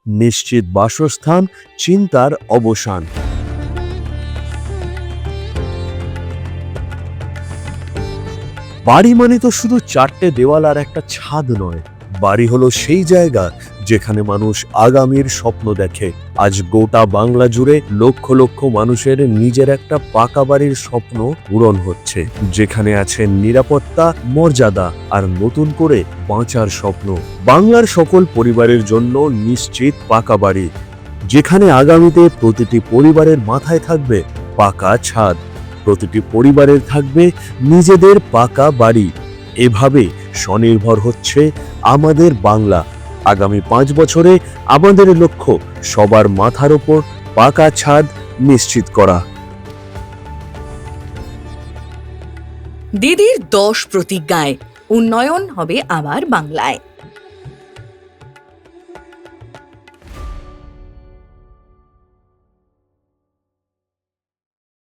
নিশ্চিত বাসস্থান, চিন্তার অবসান। বাড়ি মানে তো শুধু চারটে দেওয়াল আর একটা ছাদ নয়। বাড়ি হলো সেই জায়গা যেখানে মানুষ আগামীর স্বপ্ন দেখে। আজ গোটা বাংলা জুড়ে লক্ষ লক্ষ মানুষের নিজের একটা পাকা বাড়ির স্বপ্ন পূরণ হচ্ছে, যেখানে আছে নিরাপত্তা, মর্যাদা আর নতুন করে বাঁচার স্বপ্ন। বাংলার সকল পরিবারের জন্য নিশ্চিত পাকা বাড়ি, যেখানে আগামীতে প্রতিটি পরিবারের মাথায় থাকবে পাকা ছাদ, প্রতিটি পরিবারের থাকবে নিজেদের পাকা বাড়ি। এভাবে স্বনির্ভর হচ্ছে আমাদের বাংলা। আগামী 5 বছরে আমাদের লক্ষ্য সবার মাথার ওপর পাকা ছাদ নিশ্চিত করা। দিদির 10 প্রতিজ্ঞায় উন্নয়ন হবে আবার বাংলায়।